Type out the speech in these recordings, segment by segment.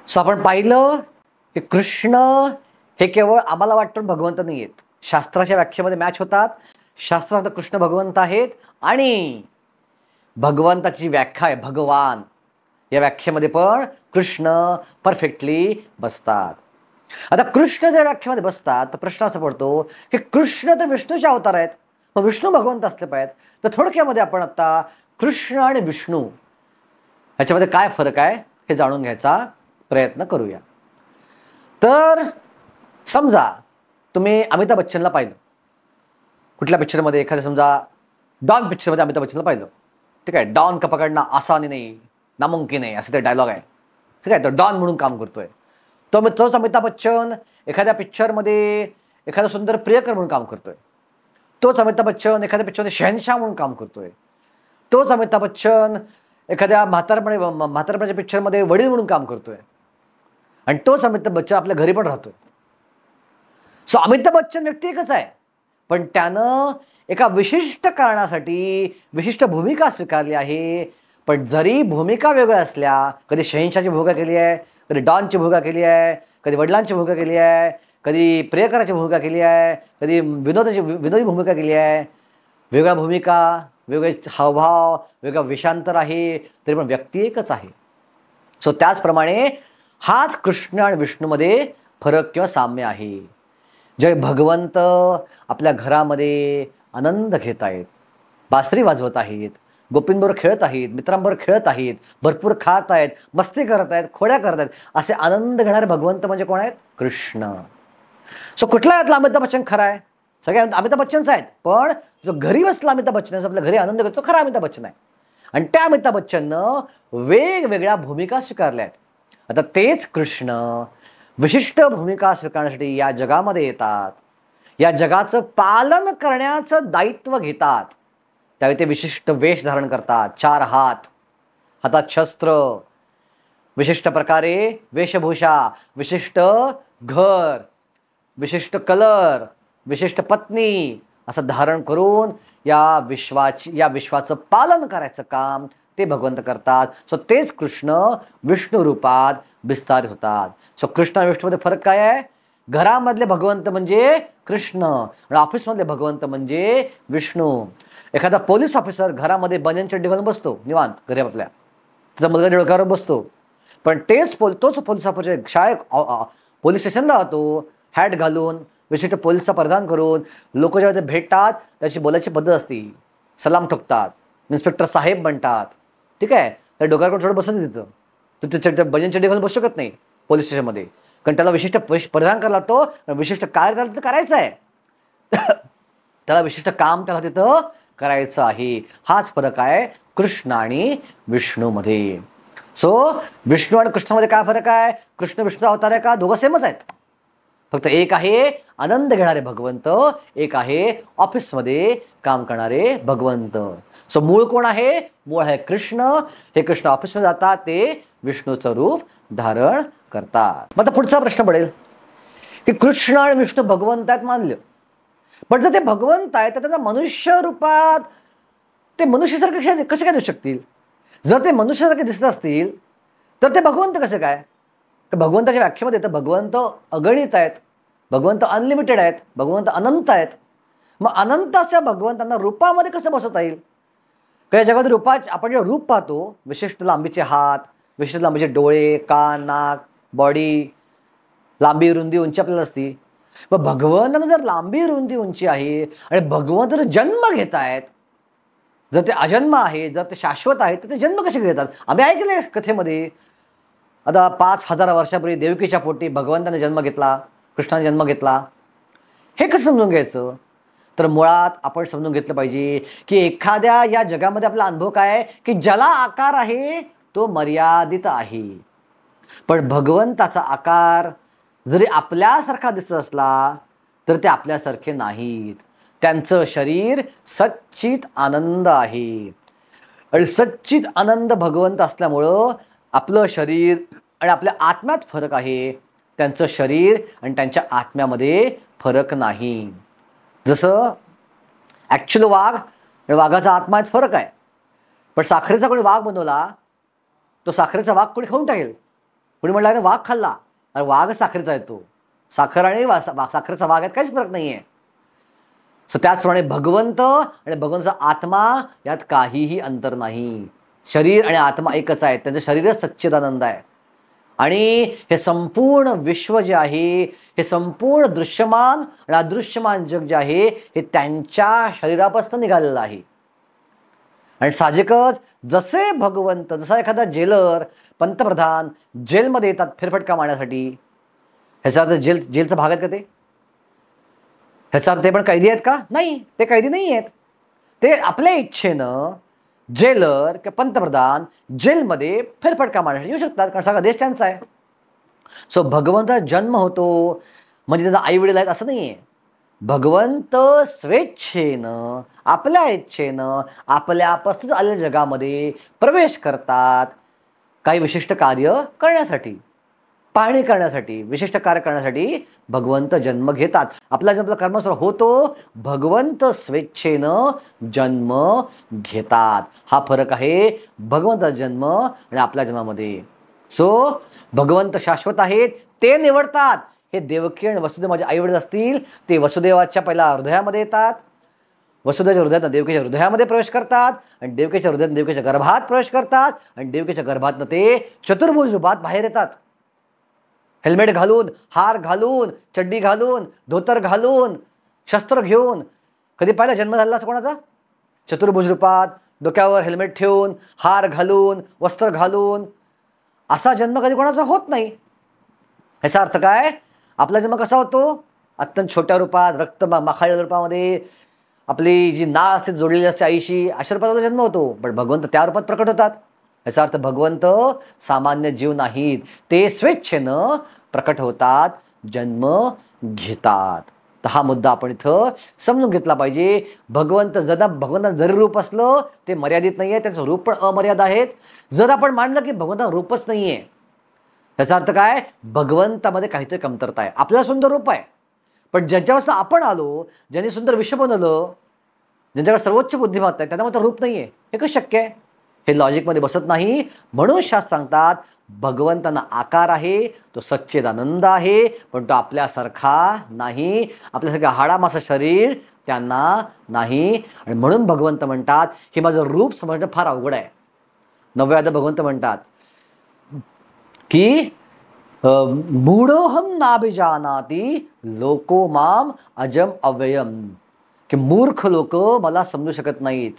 So आपण पाहिलं की कृष्ण हे केवळ आम्हाला वाटतं भगवंत नाही आहेत. शास्त्राच्या व्याख्येमध्ये मॅच होतात. शास्त्रात कृष्ण भगवंत आहेत आणि भगवंताची व्याख्या आहे भगवान, या व्याख्येमध्ये पण कृष्ण परफेक्टली बसतात. आता कृष्ण ज्या व्याख्येमध्ये बसतात तर प्रश्न असा पडतो की कृष्ण तर विष्णूचे अवतार आहेत, मग विष्णू भगवंत असले पाहिजेत. तर थोडक्यामध्ये आपण आता कृष्ण आणि विष्णू ह्याच्यामध्ये काय फरक आहे हे जाणून घ्यायचा प्रयत्न करूया. तर समजा तुम्ही अमिताभ बच्चनला पाहिलं कुठल्या पिक्चरमध्ये, एखाद्या समजा डॉन पिक्चरमध्ये अमिताभ बच्चनला पाहिलं, ठीक आहे. डॉन का पकडणं आसानी नाही, नामुमकिन आहे, असं ते डायलॉग आहे, ठीक आहे. तो डॉन म्हणून काम करतोय. तोच अमिताभ बच्चन एखाद्या पिक्चरमध्ये एखादा सुंदर प्रियकर म्हणून काम करतोय. तोच अमिताभ बच्चन एखाद्या पिक्चरमध्ये शहनशाह म्हणून काम करतोय. तोच अमिताभ बच्चन एखाद्या म्हातारपणाच्या पिक्चरमध्ये वडील म्हणून काम करतोय. आणि तोच अमिताभ बच्चन आपल्या घरी पण राहतोय. सो अमिताभ बच्चन व्यक्ती एकच आहे, पण त्यानं एका विशिष्ट कारणासाठी विशिष्ट भूमिका स्वीकारली आहे. पण जरी भूमिका वेगळ्या असल्या, कधी शहनशाहची भूमिका केली आहे, कधी डॉनची भूमिका केली आहे, कधी वडिलांची भूमिका केली आहे, कधी प्रियकराची भूमिका केली आहे, कधी विनोदी भूमिका केली आहे. वेगळ्या भूमिका, वेगळे हावभाव, वेगळा वेशांतर आहे, तरी पण व्यक्ती एकच आहे. सो त्याचप्रमाणे हाच कृष्ण आणि विष्णूमध्ये फरक किंवा साम्य आहे. जे भगवंत आपल्या घरामध्ये आनंद घेत आहेत, बासरी वाजवत आहेत, गोपींबरोबर खेळत आहेत, मित्रांबरोबर खेळत आहेत, भरपूर खात आहेत, मस्ती करत आहेत, खोड्या करत आहेत, असे आनंद घेणारे भगवंत म्हणजे कोण आहेत? कृष्ण. सो कुठला यातला अमिताभ बच्चन खरा आहे? सगळे अमिताभ बच्चनच आहेत, पण जो घरी बसला अमिताभ बच्चन, आपल्या घरी आनंद घेतो, खरा अमिताभ बच्चन आहे. आणि त्या अमिताभ बच्चननं वेगवेगळ्या भूमिका स्वीकारल्या आहेत. आता तेच कृष्ण विशिष्ट भूमिका स्वीकारण्यासाठी या जगामध्ये येतात, या जगाचं पालन करण्याचं दायित्व घेतात. त्यावेळी ते विशिष्ट वेश धारण करतात, 4 हात, हातात शस्त्र, विशिष्ट प्रकारे वेशभूषा, विशिष्ट घर, विशिष्ट कलर, विशिष्ट पत्नी असं धारण करून या विश्वाचं पालन करायचं काम ते भगवंत करतात. सो तेच कृष्ण विष्णू रूपात विस्तारित होतात. सो कृष्ण आणि विष्णूमध्ये फरक काय आहे? घरामधले भगवंत म्हणजे कृष्ण आणि ऑफिसमधले भगवंत म्हणजे विष्णू. एखादा पोलीस ऑफिसर घरामध्ये बनियन चड्डी घालून बसतो निवांत घरी आपल्या, त्याचा मुलगा डोक्यावर बसतो, पण तोच पोलीस ऑफिसर पोलीस स्टेशनला जातो हॅट घालून, विशिष्ट पोलिसचा परिधान करून. लोक जेव्हा ते भेटतात त्याची बोलायची पद्धत असते, सलाम ठोकतात, इन्स्पेक्टर साहेब म्हणतात, ठीक आहे. त्या डोक्यावर थोडं बसत तिथं, तो त्या बनियन चड्डी घालून बसू शकत नाही पोलीस स्टेशनमध्ये, कारण त्याला विशिष्ट परिधान करायला लागतो, विशिष्ट कार्य त्याला तिथं करायचं आहे, त्याला विशिष्ट काम त्याला तिथं करायचं आहे. हाच फरक आहे कृष्ण आणि विष्णूमध्ये. सो विष्णू आणि कृष्णामध्ये काय फरक आहे? कृष्ण विष्णू अवतार आहे का? दोघं सेमच आहेत, फक्त एक आहे आनंद घेणारे भगवंत, एक आहे ऑफिसमध्ये काम करणारे भगवंत. सो मूळ कोण आहे? मूळ आहे कृष्ण. हे कृष्ण ऑफिसमध्ये जातात, ते विष्णूचं रूप धारण करतात. मग आता पुढचा प्रश्न पडेल की कृष्ण आणि विष्णू भगवंत आहेत मानलं, पण जर ते भगवंत आहेत तर त्यांना मनुष्य रूपात ते मनुष्यासारखे कसे काय दिसू शकतील? जर ते मनुष्यासारखे दिसत असतील तर ते भगवंत कसे काय? भगवंताच्या व्याख्येमध्ये तर भगवंत अगणित आहेत, भगवंत अनलिमिटेड आहेत, भगवंत अनंत आहेत. मग अनंत अशा भगवंतांना रूपामध्ये कसं बसवता येईल? काही जगात आपण जे रूप पाहतो, विशिष्ट लांबीचे हात, विशिष्ट लांबीचे डोळे, कान, नाक, बॉडी, लांबी रुंदी उंची आपल्याला असती. मग भगवंतांना जर लांबी रुंदी उंची आहे आणि भगवंत जर जन्म घेत आहेत, जर ते अजन्म आहे, जर ते शाश्वत आहेत, तर ते जन्म कसे घेतात? आम्ही ऐकले कथेमध्ये, आता 5000 वर्षापूर्वी देवकीच्या पोटी भगवंताने जन्म घेतला, कृष्णाने जन्म घेतला. हे कसं समजून घ्यायचं? तर मुळात आपण समजून घेतलं पाहिजे की एखाद्या या जगामध्ये आपला अनुभव काय आहे की ज्याला आकार आहे तो मर्यादित आहे, पण भगवंताचा आकार जरी आपल्यासारखा दिसत असला तर ते आपल्यासारखे नाहीत. त्यांचं शरीर सच्चित आनंद आहे आणि सच्चित आनंद भगवंत असल्यामुळं आपलं शरीर आणि आपल्या आत्म्यात फरक आहे, त्यांचं शरीर आणि त्यांच्या आत्म्यामध्ये फरक नाही. जसं ॲक्च्युअल वाघ आणि वाघाचा आत्म्यात फरक आहे, पण साखरेचा कोणी वाघ बनवला तो साखरेचा वाघ कोणी खाऊन टाकेल, कुणी म्हटलं अरे वाघ खाल्ला, अरे वाघ साखरेचा येतो, साखर आणि साखरेचा वाघ यात काहीच फरक नाही आहे. सो त्याचप्रमाणे भगवंत आणि भगवंताचा आत्मा यात काहीही अंतर नाही. शरीर आणि आत्मा एकच आहे, त्यांचं शरीरच सच्चिदानंद आहे. आणि हे संपूर्ण विश्व जे आहे, हे संपूर्ण दृश्यमान आणि अदृश्यमान जग जे आहे, हे त्यांच्या शरीरापासून निघालेलं आहे. आणि साहजिकच जसे भगवंत, जसा एखादा जेलर, पंतप्रधान जेलमध्ये येतात फेरफटका मारण्यासाठी, ह्याचा अर्थ जेलचा भाग आहेत का ते? ह्याचा अर्थ ते पण कैदी आहेत का? नाही, ते कैदी नाही आहेत. ते आपल्या इच्छेनं जेलर किंवा पंतप्रधान जेलमध्ये फेरफटका मारण्यासाठी येऊ शकतात, कारण सगळा देश त्यांचा आहे. सो भगवंताचा जन्म होतो म्हणजे त्यांना आई वडील आहेत असं नाही आहे. भगवंत स्वेच्छेनं, आपल्या इच्छेनं आपल्यापासून आलेल्या जगामध्ये प्रवेश करतात, काही विशिष्ट कार्य करण्यासाठी, पाहणी करण्यासाठी, विशिष्ट कार्य करण्यासाठी भगवंत जन्म घेतात. आपला जन्म कर्मानुसार होतो, भगवंत स्वेच्छेनं जन्म घेतात. हा फरक आहे भगवंताचा जन्म आणि आपल्या जन्मामध्ये. सो भगवंत शाश्वत आहेत, ते निवडतात. हे देवकी आणि वसुदेव माझे आई वडील असतील, ते वसुदेवाच्या पहिला हृदयामध्ये येतात, वसुदेवाच्या हृदयातनं देवकीच्या हृदयामध्ये प्रवेश करतात, आणि देवकीच्या हृदयातून देवकीच्या गर्भात प्रवेश करतात, आणि देवकीच्या गर्भातनं ते चतुर्भुज रूपात बाहेर येतात. हेल्मेट घालून, हार घालून, चड्डी घालून, धोतर घालून, शस्त्र घेऊन. कधी पाहिलं जन्म झाला असं कोणाचा? चतुर्भुज रूपात, डोक्यावर हेल्मेट ठेवून, हार घालून, वस्त्र घालून. असा जन्म कधी कोणाचा होत नाही. ह्याचा अर्थ काय? आपला जन्म कसा होतो? अत्यंत छोट्या रूपात, रक्त माखाळलेल्या रूपामध्ये, आपली जी नाळ असते जोडलेली असते आईशी, अशा रूपात जन्म होतो. पण भगवंत त्या रूपात प्रकट होतात. याचा अर्थ भगवंत सामान्य जीव नाहीत, ते स्वेच्छेनं प्रकट होतात, जन्म घेतात. तर हा मुद्दा आपण इथं समजून घेतला पाहिजे. भगवंताचं जरी रूप असलं ते मर्यादित नाही आहे, त्याचं रूप पण अमर्याद आहेत. जर आपण मानलं की भगवंताचं रूपच नाही आहे, याचा अर्थ काय? भगवंतामध्ये काहीतरी कमतरता आहे. आपल्याला सुंदर रूप आहे, पण ज्यांच्यापासून आपण आलो, ज्यांनी सुंदर विश्व बनवलं, ज्यांच्याकडे सर्वोच्च बुद्धिमत्ता आहे, त्यांना मात्र रूप नाही आहे. हे कसं शक्य आहे? हे लॉजिकमध्ये बसत नाही. म्हणून शास्त्र सांगतात भगवंतांना आकार आहे, तो सच्चिदानंद आहे, पण तो आपल्यासारखा नाही, आपल्यासारखं हाडामासं शरीर त्यांना नाही. आणि म्हणून भगवंत म्हणतात हे माझं रूप समजणं फार अवघड आहे. 9व्या भगवंत म्हणतात की मूढोहम नाभिजानाति लोको माम अजम अव्ययम, की मूर्ख लोक मला समजू शकत नाहीत.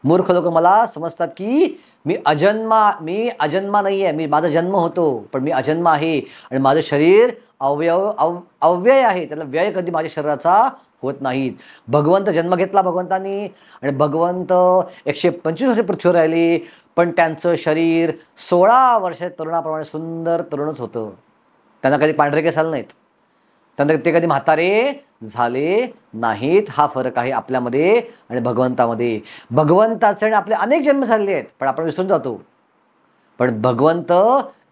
मूर्ख लोक मला समजतात की मी अजन्मा नाही आहे, माझा जन्म होतो पण मी अजन्म आहे, आणि माझं शरीर अव्यय आहे, त्याला व्यय कधी माझ्या शरीराचा होत नाहीत. भगवंत जन्म घेतला भगवंतांनी, आणि भगवंत 125 वर्षे पृथ्वीवर राहिली, पण त्यांचं शरीर 16 वर्षात तरुणाप्रमाणे सुंदर तरुणच होतं. त्यांना कधी पांढरे केस आले नाहीत, त्यांना ते कधी म्हातारे झाले नाहीत. हा फरक आहे आपल्यामध्ये आणि भगवंतामध्ये. भगवंताचे आणि आपले अनेक जन्म झालेले आहेत, पण आपण विसरून जातो. पण भगवंत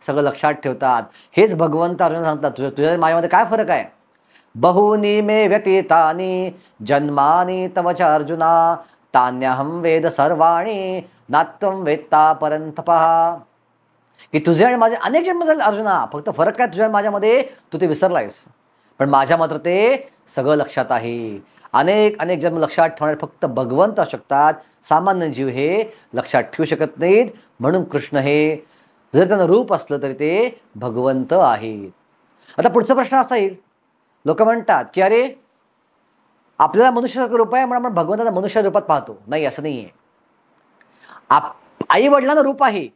सगळं लक्षात ठेवतात. हेच भगवंत अर्जुन सांगतात, तुझ्या माझ्यामध्ये काय फरक आहे? बहुनी मे व्यतीतानि जन्मानि तव च अर्जुना तान्यहम वेद सर्वाणि नात्वं वेत्ता परंतपः. की तुझे आणि माझे अनेक जन्म झाले अर्जुना, फक्त फरक काय तुझ्या माझ्यामध्ये? तू ते विसरलायस, पण माझ्या मात्र ते सगळं लक्षात आहे. अनेक जन्म लक्षात ठेवणारे फक्त भगवंत असू शकतात, सामान्य जीव हे लक्षात ठेवू शकत नाहीत. म्हणून कृष्ण हे जर त्यांना रूप असलं तरी ते भगवंत आहेत. आता पुढचा प्रश्न असा येईल, लोक म्हणतात की अरे आपल्याला मनुष्यासारखं रूप आहे म्हणून आपण भगवंताला मनुष्य रूपात पाहतो. नाही, असं नाही आहे. आई वडिलांना रूप आहे,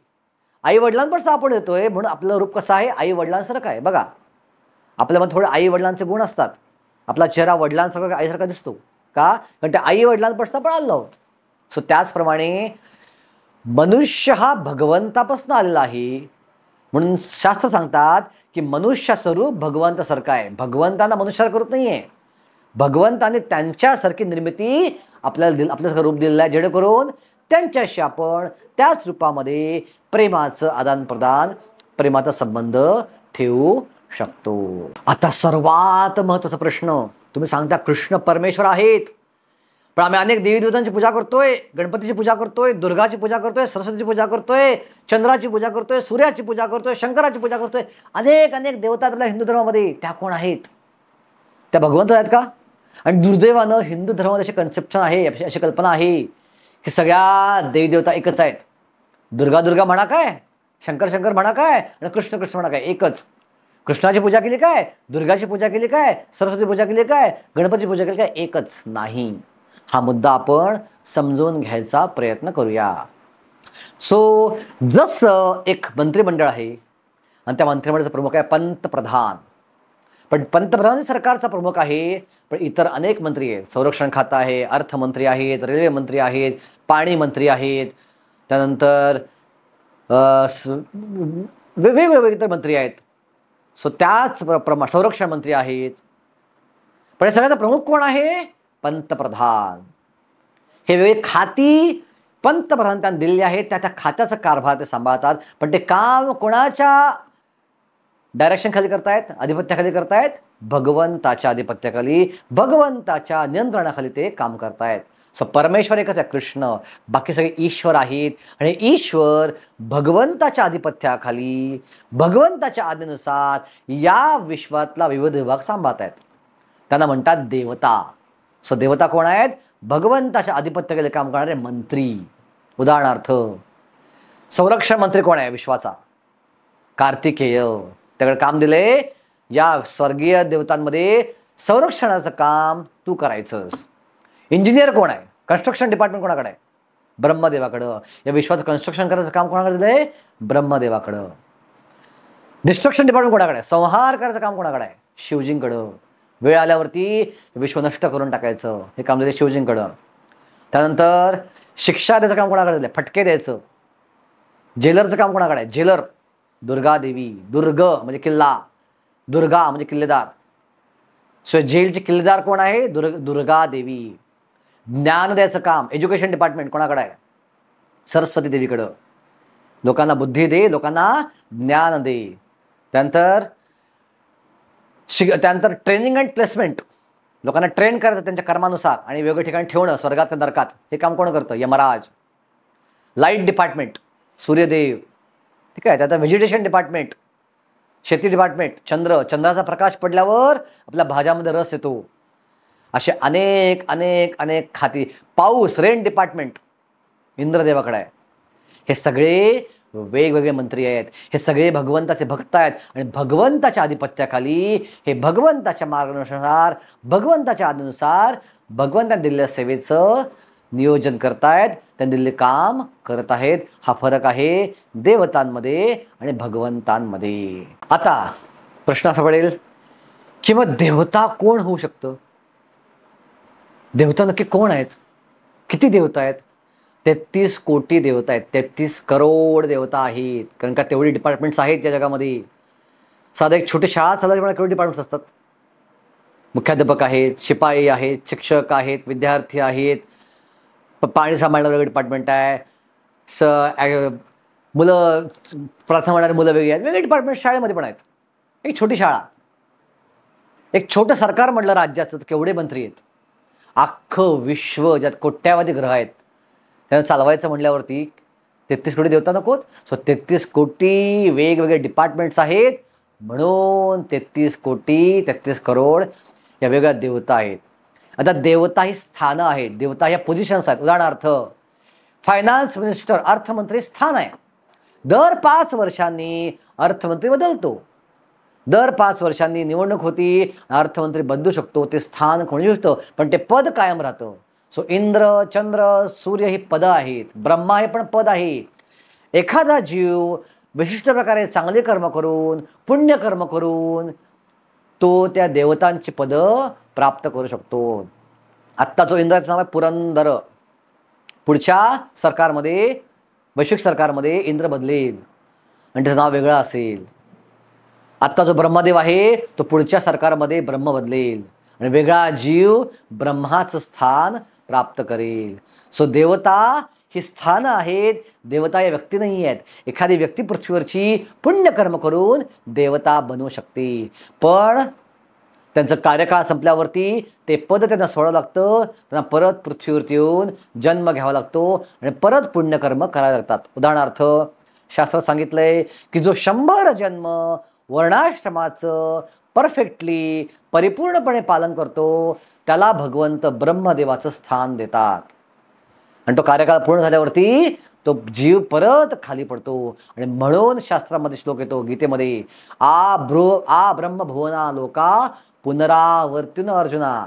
आई वडिलांपासून आपण येतोय म्हणून आपलं रूप कसं आहे? आई वडिलांसारखं आहे. बघा, आपल्यामध्ये थोडे आई वडिलांचे गुण असतात. आपला चेहरा वडिलांसारखा आईसारखा दिसतो का? कारण त्या आई वडिलांपासून आपण आलो आहोत. सो त्याचप्रमाणे मनुष्य हा भगवंतापासून आलेला आहे, म्हणून शास्त्र सांगतात की मनुष्याचं रूप भगवंतासारखं आहे. भगवंतांना मनुष्यासारखं रूप नाही आहे. भगवंताने त्यांच्यासारखी निर्मिती आपल्यासारखं रूप दिलेलं आहे, जेणेकरून त्यांच्याशी आपण त्याच रूपामध्ये प्रेमाचं आदान प्रदान, प्रेमाचा संबंध ठेवू शकतो. आता सर्वात महत्त्वाचा प्रश्न, तुम्ही सांगता कृष्ण परमेश्वर आहेत, पण आम्ही अनेक देवी देवतांची पूजा करतोय, गणपतीची पूजा करतोय, दुर्गाची पूजा करतोय, सरस्वतीची पूजा करतोय, चंद्राची पूजा करतोय, सूर्याची पूजा करतोय, शंकराची पूजा करतोय. अनेक अनेक देवता आपल्या हिंदू धर्मामध्ये. त्या कोण आहेत? त्या भगवंत आहेत का? आणि दुर्दैवानं हिंदू धर्मात अशी कन्सेप्शन आहे, अशी कल्पना आहे की सगळ्या देवी देवता एकच आहेत. दुर्गा दुर्गा म्हणा काय, शंकर शंकर म्हणा काय, आणि कृष्ण कृष्ण म्हणा काय, एकच. कृष्णाची पूजा केली काय, दुर्गाची पूजा केली काय, सरस्वती पूजा केली काय, गणपतीची पूजा केली काय, एकच नाही. हा मुद्दा आपण समजून घ्यायचा प्रयत्न करूया. सो जसं एक मंत्रिमंडळ आहे आणि त्या मंत्रिमंडळाचा प्रमुख आहे पंतप्रधान. पण पंतप्रधान सरकारचा प्रमुख आहे, पण इतर अनेक मंत्री आहेत. संरक्षण खातं आहे, अर्थमंत्री आहेत, रेल्वे मंत्री आहेत, पाणी मंत्री आहेत, त्यानंतर वेगवेगळे इतर मंत्री आहेत. सो त्याच संरक्षण मंत्री आहेत. पण या सगळ्याचा प्रमुख कोण आहे? पंतप्रधान. हे वेगळे खाती पंतप्रधान त्यांना दिलेली आहेत, त्या खात्याचा कारभार ते सांभाळतात. पण ते काम कोणाच्या डायरेक्शन खाली करतायत, आधिपत्याखाली करतायत? भगवंताच्या आधिपत्याखाली, भगवंताच्या नियंत्रणाखाली ते काम करतायत. सो परमेश्वर एकच आहे, कृष्ण. बाकी सगळे ईश्वर आहेत आणि ईश्वर भगवंताच्या आधिपत्याखाली, भगवंताच्या आज्ञेनुसार या विश्वातला विविध विभाग सांभाळतायत. त्यांना म्हणतात देवता. सो देवता कोण आहेत? भगवंताच्या आधिपत्याखाली काम करणारे मंत्री. उदाहरणार्थ संरक्षण मंत्री कोण आहे विश्वाचा? कार्तिकेय. त्याकडे काम दिले, या स्वर्गीय देवतांमध्ये संरक्षणाचं काम तू करायचंस. इंजिनियर कोण आहे? कन्स्ट्रक्शन डिपार्टमेंट कोणाकडे आहे? ब्रह्मदेवाकडं. या विश्वाचं कन्स्ट्रक्शन करायचं काम कोणाकडे दिलंय? ब्रह्मदेवाकडं. डिस्ट्रक्शन डिपार्टमेंट कोणाकडे आहे? संहार करायचं काम कोणाकडे आहे? शिवजींकडं. वेळ आल्यावरती विश्व नष्ट करून टाकायचं हे काम दिले शिवजींकडं. त्यानंतर शिक्षा द्यायचं काम कोणाकडे दिलंय? फटके द्यायचं. जेलरचं काम कोणाकडे आहे? जेलर दुर्गा देवी. दुर्ग म्हणजे किल्ला, दुर्गा म्हणजे किल्लेदार. सो जेलचे किल्लेदार कोण आहे? दुर्गा देवी. ज्ञान द्यायचं काम, एज्युकेशन डिपार्टमेंट कोणाकडे आहे? सरस्वती देवीकडं. लोकांना बुद्धी दे, लोकांना ज्ञान दे. त्यानंतर ट्रेनिंग अँड प्लेसमेंट, लोकांना ट्रेन करायचं त्यांच्या कर्मानुसार आणि वेगवेगळ्या ठिकाणी ठेवणं, स्वर्गात का नरकात, हे काम कोण करतं? यमराज. Light department Suryadev. ठीक आहे. त्यानंतर व्हेजिटेशन डिपार्टमेंट, शेती डिपार्टमेंट चंद्राचा प्रकाश पडल्यावर आपल्या भाज्यामध्ये रस येतो. असे अनेक अनेक अनेक खाती. पाऊस, रेन डिपार्टमेंट इंद्रदेवाकडे आहे. हे सगळे वेगवेगळे मंत्री आहेत. हे सगळे भगवंताचे भक्त आहेत आणि भगवंताच्या आधिपत्याखाली, हे भगवंताच्या मार्गदर्शनानुसार, भगवंताच्या आज्ञेनुसार भगवंताने दिलेल्या सेवेचं नियोजन करतायत, त्यांनी दिलेले काम करत आहेत. हा फरक आहे देवतांमध्ये आणि भगवंतांमध्ये. आता प्रश्न असा पडेल की मग देवता कोण होऊ शकतं? देवता नक्की कोण आहेत? किती देवता आहेत? 33 कोटी देवता आहेत. 33 करोड देवता आहेत. कारण का तेवढी डिपार्टमेंट्स आहेत या जगामध्ये. साधा एक छोटी शाळा चालवायची मला केवढे डिपार्टमेंट्स असतात? मुख्याध्यापक आहेत, शिपाई आहेत, शिक्षक आहेत, विद्यार्थी आहेत, पाणी सांभाळणारं वेगळं डिपार्टमेंट आहे, मुलं प्रार्थना म्हणणारी मुलं वेगळी आहेत, वेगळे डिपार्टमेंट शाळेमध्ये पण आहेत. एक छोटी शाळा, एक छोटं सरकार म्हणलं राज्याचं, केवढे मंत्री आहेत. अख्खं विश्व ज्यात कोट्यावधी ग्रह आहेत त्यांना चालवायचं म्हणल्यावरती 33 कोटी देवता नकोत? सो 33 कोटी वेगवेगळे डिपार्टमेंट्स आहेत, म्हणून 33 कोटी 33 करोड या वेगळ्या देवता आहेत. आता देवता ही स्थानं आहेत, देवता ह्या पोझिशन्स आहेत. उदाहरणार्थ फायनान्स मिनिस्टर, अर्थमंत्री स्थान आहे. दर 5 वर्षांनी अर्थमंत्री बदलतो. दर 5 वर्षांनी निवडणूक होती, अर्थमंत्री बदलू शकतो. ते स्थान कोणी शकतो, पण ते पद कायम राहतं. सो इंद्र, चंद्र, सूर्य ही पदं आहेत. ब्रह्मा हे पण पद आहे. एखादा जीव विशिष्ट प्रकारे चांगले कर्म करून, पुण्यकर्म करून तो त्या देवतांची पदं प्राप्त करू शकतो. आत्ता जो इंद्राचं नाव आहे पुरंदर, पुढच्या सरकारमध्ये, वैश्विक सरकारमध्ये इंद्र बदलेल आणि त्याचं नाव वेगळं असेल. आत्ता जो ब्रह्मदेव आहे तो पुढच्या सरकारमध्ये ब्रह्म बदलेल आणि वेगळा जीव ब्रह्माचं स्थान प्राप्त करेल. सो देवता ही स्थानं आहेत. देवता या व्यक्ती नाही आहेत. एखादी व्यक्ती पृथ्वीवरची पुण्यकर्म करून देवता बनवू शकते, पण त्यांचं कार्यकाळ संपल्यावरती ते पद त्यांना सोडावं लागतं, त्यांना परत पृथ्वीवरती येऊन जन्म घ्यावा लागतो आणि परत पुण्यकर्म करायला लागतात. उदाहरणार्थ शास्त्रात सांगितलंय की जो 100 जन्म वर्णाश्रमाचं परफेक्टली परिपूर्णपणे पालन करतो त्याला भगवंत ब्रह्मदेवाचं स्थान देतात. आणि तो कार्यकाळ पूर्ण झाल्यावरती तो जीव परत खाली पडतो. आणि म्हणून शास्त्रामध्ये श्लोक येतो गीतेमध्ये, आ ब्रह्मभुवना लोका पुनरावर्तीन अर्जुना.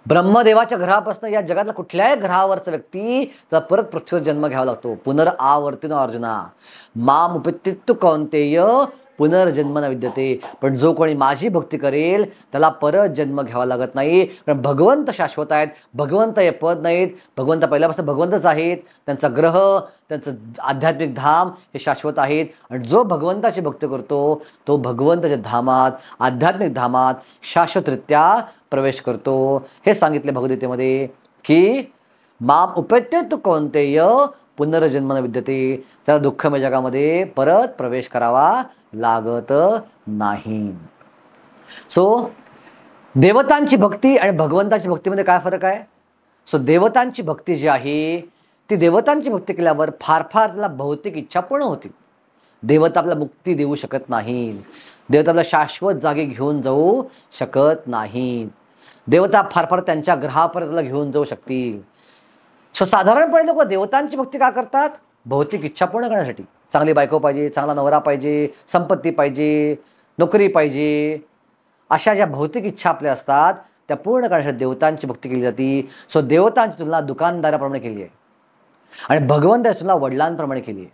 ब्रह्मदेवाच्या ग्रहापासून या जगातल्या कुठल्याही ग्रहावरचा व्यक्ती त्याला परत पृथ्वीवर जन्म घ्यावा लागतो. पुनरावर्तीन अर्जुना माम उपत्तित्तु कौंतेय पुनर्जन्म न विद्यते. पण जो कोणी माझी भक्ती करेल त्याला परत जन्म घ्यावा लागत नाही, कारण भगवंत शाश्वत आहेत. भगवंत हे पद नाहीत, भगवंत पहिल्यापासून भगवंतच आहेत. त्यांचा ग्रह, त्यांचं आध्यात्मिक धाम हे शाश्वत आहेत. आणि जो भगवंताची भक्ती करतो तो भगवंताच्या धामात, आध्यात्मिक धामात शाश्वतरित्या प्रवेश करतो. हे सांगितले भगवद्गीतेमध्ये की माम उपत्तित्तु कौंतेय पुनर्जन्म न विद्यते. त्याला दुःखमय जगामध्ये परत प्रवेश करावा लागत नाही. सो देवतांची भक्ती आणि भगवंताची भक्तीमध्ये काय फरक आहे? सो देवतांची भक्ती जी आहे ती देवतांची भक्ती केल्यावर फार त्याला भौतिक इच्छा पूर्ण होतील. देवता आपल्याला मुक्ती देऊ शकत नाही, देवता आपल्याला शाश्वत जागी घेऊन जाऊ शकत नाही. देवता फार त्यांच्या ग्रहापर्यंत घेऊन जाऊ शकतील. सो साधारणपणे लोक देवतांची भक्ती का करतात? भौतिक इच्छा पूर्ण करण्यासाठी. चांगली बायको पाहिजे, चांगला नवरा पाहिजे, संपत्ती पाहिजे, नोकरी पाहिजे, अशा ज्या भौतिक इच्छा आपल्या असतात त्या पूर्ण करण्यासाठी देवतांची भक्ती केली जाते. सो देवतांची तुलना दुकानदाराप्रमाणे केली आहे आणि भगवंताची तुलना वडिलांप्रमाणे केली आहे.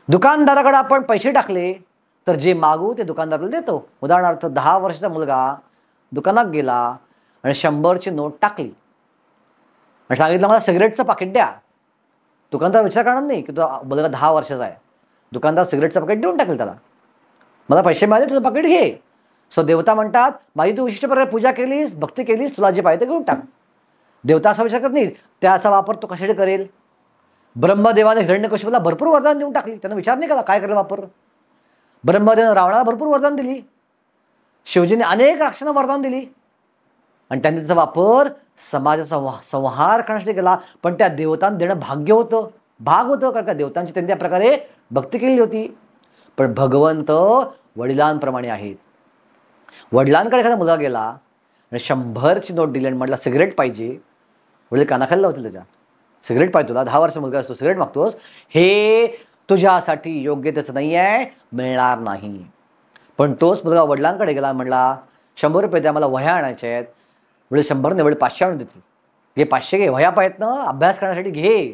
दुकानदाराकडे आपण पैसे टाकले तर जे मागू ते दुकानदाराला देतो. उदाहरणार्थ 10 वर्षाचा मुलगा दुकानात गेला आणि 100ची नोट टाकली आणि सांगितलं मला सिगरेटचं पाकिट द्या. दुकानदार विचार करणार नाही की तो मुलगा 10 वर्षाचा आहे. दुकानदार सिगरेटचं पाकिट देऊन टाकेल त्याला, मला पैसे मिळाले तुझं पाकिट घे. सो देवता म्हणतात माझी तू विशिष्ट प्रकारे पूजा केलीस, भक्ती केलीस, तुला जे पाहिजे ते घेऊन टाक. देवता असा विचार करत नाही त्याचा वापर तो कशासाठी करेल. ब्रह्मदेवाने हिरण्यकशिपूला भरपूर वरदान देऊन टाकली, त्यांना विचार नाही केला काय करेल वापर. ब्रह्मदेवाने रावणाला भरपूर वरदान दिली, शिवजीने अनेक राक्षसांना वरदान दिली आणि त्यांनी त्याचा वापर समाजाचा संहार करण्यासाठी केला. पण त्या देवतांना देणं भाग होतं कारण का देवतांची त्यांनी त्या प्रकारे भक्ती केली होती. पण भगवंत वडिलांप्रमाणे आहेत. वडिलांकडे एखादा मुलगा गेला आणि 100ची नोट दिली आणि म्हटलं सिगरेट पाहिजे, वडील कानाखाली लावतील त्याच्या. सिगरेट पाहिजे तुला, 10 वर्षाचा मुलगा असतो, सिगरेट मागतोस, हे तुझ्यासाठी योग्य त्याचं नाही आहे, मिळणार नाही. पण तोच मुलगा वडिलांकडे गेला, म्हटला 100 रुपये द्या, मला वह्या आणायच्या आहेत. वडील 100 नाही, वडील 500 आणून देतील. घे 500 घे, वह्या पाहिजेत ना, अभ्यास करण्यासाठी घे,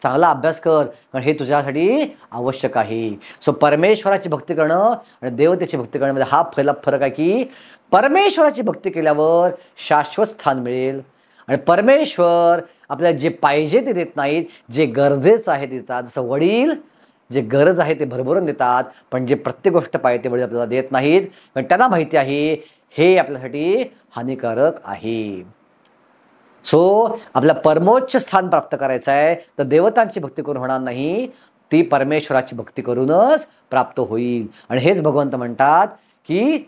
चांगला अभ्यास कर, कारण हे तुझ्यासाठी आवश्यक आहे. सो परमेश्वराची भक्ती करणं आणि देवतेची भक्ती करण्यामध्ये हा फरक आहे की परमेश्वराची भक्ती केल्यावर शाश्वत स्थान मिळेल आणि परमेश्वर आपल्याला जे पाहिजे ते देत नाहीत, जे गरजेचं आहे ते देतात. जसं वडील जे गरज आहे ते भरभरून देतात, पण जे प्रत्येक गोष्ट पाहिजे ते वडील आपल्याला देत नाहीत, कारण त्यांना माहिती आहे हे आपल्यासाठी हानिकारक आहे. सो आपल्या परमोच्च स्थान प्राप्त करायचं आहे तर देवतांची भक्ती करून होणार नाही, ती परमेश्वराची भक्ती करूनच प्राप्त होईल. आणि हेच भगवंत म्हणतात की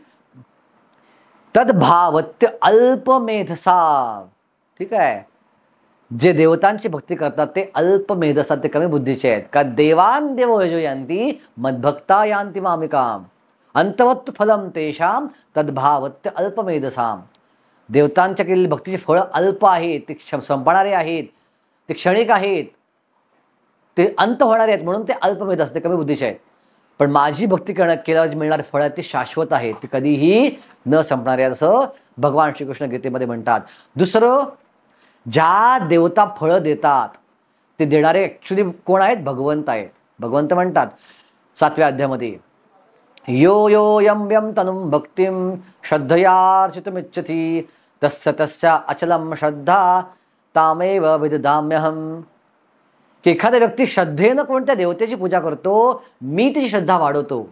तद्भावत्य अल्पमेधसा. ठीक आहे, जे देवतांची भक्ती करतात ते अल्पमेध असतात, ते कमी बुद्धीचे आहेत. का देवान देवो यजो यांती मद्भक्ता यांती मामिकाम अंतवत्तु फलम तेषाम तद्भावत्य अल्पमेधसाम. देवतांच्या केलेली भक्तीची फळं अल्प आहेत, ते संपणारे आहेत, ते क्षणिक आहेत, ते अंत होणारे आहेत, म्हणून ते अल्पमेध असते, कमी बुद्धीचे आहेत. पण माझी भक्ती केल्यावर मिळणारे फळ आहेत ते शाश्वत आहेत, ते कधीही न संपणारे आहेत, असं भगवान श्रीकृष्ण गीतेमध्ये म्हणतात. दुसरं, ज्या देवता फळं देतात ते देणारे ॲक्च्युली कोण आहेत? भगवंत आहेत. भगवंत म्हणतात 7व्या अध्यायामध्ये, यो यो यम यम तनुम भक्तिम श्रद्धयार्चितुमिच्छति तस्य तस्य अचलम श्रद्धा तामेव विदधाम्यहम. की एखादा व्यक्ती श्रद्धेनं कोणत्या देवतेची पूजा करतो, मी त्याची श्रद्धा वाढवतो.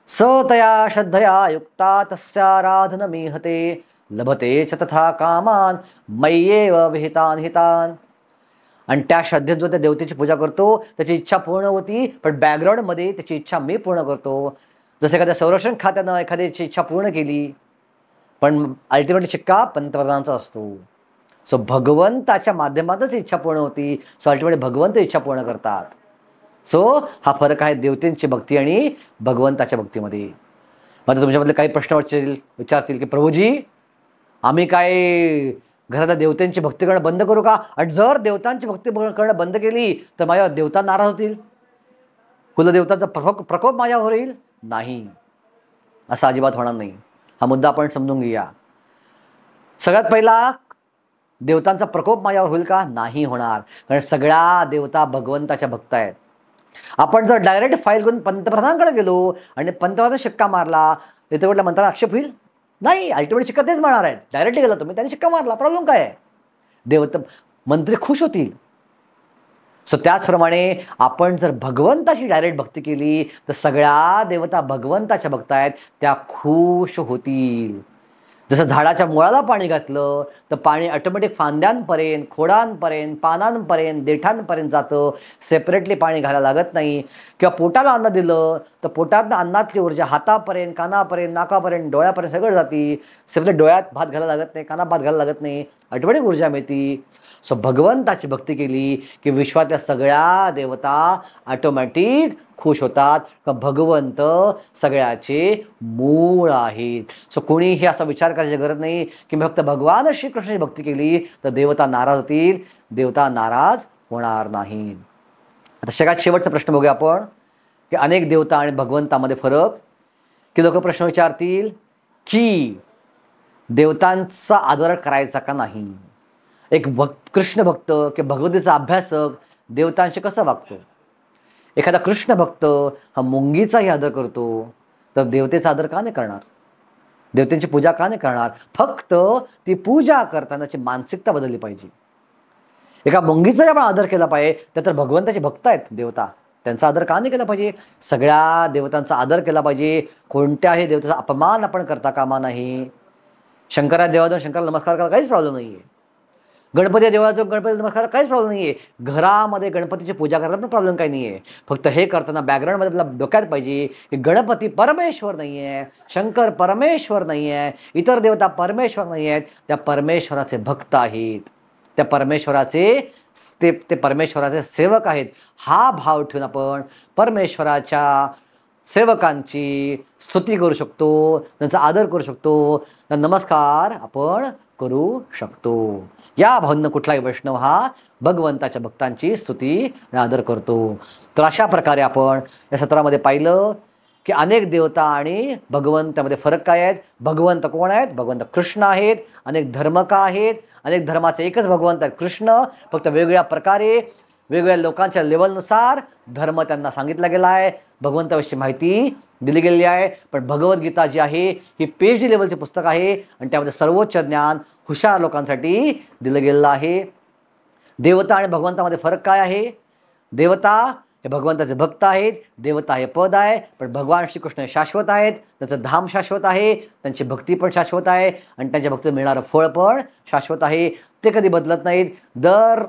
स तया श्रद्धया युक्ता तस्याराधन मीहते लभते च तथा कामान मय्येव विहितान हितान. आणि त्या श्रद्धेत जो त्या देवतेची पूजा करतो त्याची इच्छा पूर्ण होती, पण बॅकग्राऊंडमध्ये त्याची इच्छा मी पूर्ण करतो. जसं एखाद्या संरक्षण खात्यानं एखाद्याची इच्छा पूर्ण केली, पण अल्टिमेटली शिक्का पंतप्रधानांचा असतो. सो भगवंताच्या माध्यमातच इच्छा पूर्ण होती. सो अल्टिमेटली भगवंत इच्छा पूर्ण करतात. सो हा फरक आहे देवतेंची भक्ती आणि भगवंताच्या भक्तीमध्ये. मग तुमच्यामधले काही प्रश्न विचारतील की प्रभूजी, आम्ही काय घरात देवतांची भक्ती करणं बंद करू का? आणि जर देवतांची भक्ती करणं बंद केली तर माझ्या देवता नाराज होतील, कुलदेवतांचा प्रकोप माझ्यावर होईल? नाही, असं अजिबात होणार नाही. हा मुद्दा आपण समजून घेऊया. सगळ्यात पहिला, देवतांचा प्रकोप माझ्यावर होईल का? नाही होणार, कारण सगळ्या देवता भगवंताच्या भक्त आहेत. आपण जर डायरेक्ट फाईल घेऊन पंतप्रधानांकडे गेलो आणि पंतप्रधान शिक्का मारला, तिथे कुठल्या मंत्र्याला आक्षेप होईल? नाही, अल्टिमेट शिक्का तेच मारणार आहेत. डायरेक्ट गेला तुम्ही, त्यांनी शिक्का मारला, प्रॉब्लेम काय आहे? देवता मंत्री खुश होतील. सो त्याचप्रमाणे आपण जर भगवंताची डायरेक्ट भक्ती केली तर सगळ्या देवता भगवंताच्या भक्त आहेत, त्या खुश होतील. जसं झाडाच्या मुळाला पाणी घातलं तर पाणी ऑटोमॅटिक फांद्यांपर्यंत, खोडांपर्यंत, पानांपर्यंत, देठांपर्यंत जातं. सेपरेटली पाणी घालायला लागत नाही. किंवा पोटाला अन्न दिलं तर पोटातनं अन्नातली ऊर्जा हातापर्यंत, कानापर्यंत, नाकापर्यंत, डोळ्यापर्यंत सगळं जाती. सेपरेट डोळ्यात भात घालायला लागत नाही, कानात भात घालायला लागत नाही, ऑटोमॅटिक ऊर्जा मिळते. सो भगवंताची भक्ती केली की विश्वातल्या सगळ्या देवता ऑटोमॅटिक खुश होतात. भगवंत सगळ्याचे मूळ आहेत. सो कोणीही असा विचार करायची गरज नाही की मी फक्त भगवान श्रीकृष्णाची भक्ती केली तर देवता नाराज होतील. देवता नाराज होणार नाही. आता सगळ्यात शेवटचा प्रश्न बघूया आपण की अनेक देवता आणि भगवंतामध्ये फरक. की लोक प्रश्न विचारतील की देवतांचा आदर करायचा का नाही? एक कृष्ण भक्त किंवा भगवतीचा अभ्यासक देवतांशी कसं वागतो? एखादा कृष्ण भक्त हा मुंगीचाही आदर करतो तर देवतेचा आदर का नाही करणार? देवतेची पूजा का नाही करणार? फक्त ती पूजा करतानाची मानसिकता बदलली पाहिजे. एका मुंगीचा आपण आदर केला पाहिजे, तर भगवंताचे भक्त आहेत देवता, त्यांचा आदर का नाही केला पाहिजे? सगळ्या देवतांचा आदर केला पाहिजे. कोणत्याही देवतेचा अपमान आपण करता कामा नाही. शंकरा देवाला शंकराला नमस्कार करायला काहीच प्रॉब्लेम नाही आहे. गणपती देवळाचा गणपती नमस्कार काहीच प्रॉब्लेम नाही आहे. घरामध्ये गणपतीची पूजा करायला पण प्रॉब्लेम काही नाही आहे. फक्त हे करताना बॅकग्राऊंडमध्ये आपल्याला डोक्यात पाहिजे की गणपती परमेश्वर नाही आहे, शंकर परमेश्वर नाही आहे, इतर देवता परमेश्वर नाही आहेत, त्या परमेश्वराचे भक्त आहेत, त्या परमेश्वराचे ते परमेश्वराचे सेवक आहेत. हा भाव ठेवून आपण परमेश्वराच्या सेवकांची स्तुती करू शकतो, त्यांचा आदर करू शकतो, नमस्कार आपण करू शकतो. या भावनेनं कुठलाही वैष्णव हा भगवंताच्या भक्तांची स्तुती आणि आदर करतो. तर अशा प्रकारे आपण या सत्रामध्ये पाहिलं की अनेक देवता आणि भगवंतामध्ये फरक काय आहेत. भगवंत कोण आहेत? भगवंत कृष्ण आहेत. अनेक धर्म का आहेत? अनेक धर्माचे एकच भगवंत आहेत कृष्ण, फक्त वेगवेगळ्या प्रकारे वेगवेगळ्या लोकांच्या लेवलनुसार धर्म त्यांना सांगितला गेला आहे, भगवंताविषयी माहिती दिली गेलेली आहे. पण भगवद्गीता जी आहे ही PhD लेवलचे पुस्तक आहे आणि त्यामध्ये सर्वोच्च ज्ञान हुशार लोकांसाठी दिलं गेलेलं आहे. देवता आणि भगवंतामध्ये फरक काय आहे? देवता हे भगवंताचे भक्त आहेत, देवता हे पद आहे, पण भगवान श्रीकृष्ण हे शाश्वत आहेत, त्याचं धाम शाश्वत आहे, त्यांची भक्ती पण शाश्वत आहे आणि त्यांच्या भक्तीत मिळणारं फळ पण शाश्वत आहे. ते कधी बदलत नाहीत. दर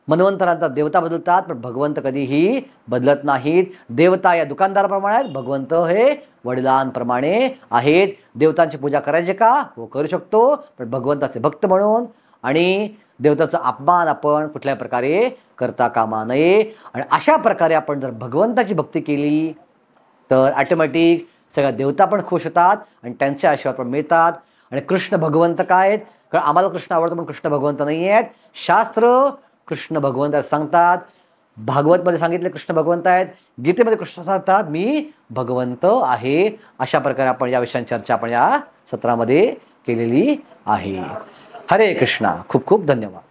मन्वंतरांचा देवता बदलतात पण भगवंत कधीही बदलत नाहीत. देवता या दुकानदाराप्रमाणे आहेत, भगवंत हे वडिलांप्रमाणे आहेत. देवतांची पूजा करायची का? हो, करू शकतो, पण भगवंताचे भक्त म्हणून. आणि देवताचा अपमान आपण कुठल्याही प्रकारे करता कामा नये. आणि अशा प्रकारे आपण जर भगवंताची भक्ती केली तर ऑटोमॅटिक सगळ्या देवता पण खुश होतात आणि त्यांचे आशीर्वाद पण मिळतात. आणि कृष्ण भगवंत काय आहेत? कारण आम्हाला कृष्ण आवडतो पण कृष्ण भगवंत नाही आहेत. शास्त्र कृष्ण भगवंत सांगतात, भागवतमध्ये सांगितले कृष्ण भगवंत आहेत, गीतेमध्ये कृष्ण सांगतात मी भगवंत आहे. अशा प्रकारे आपण या विषयांची चर्चा आपण या सत्रामध्ये केलेली आहे. हरे कृष्णा. खूप खूप धन्यवाद.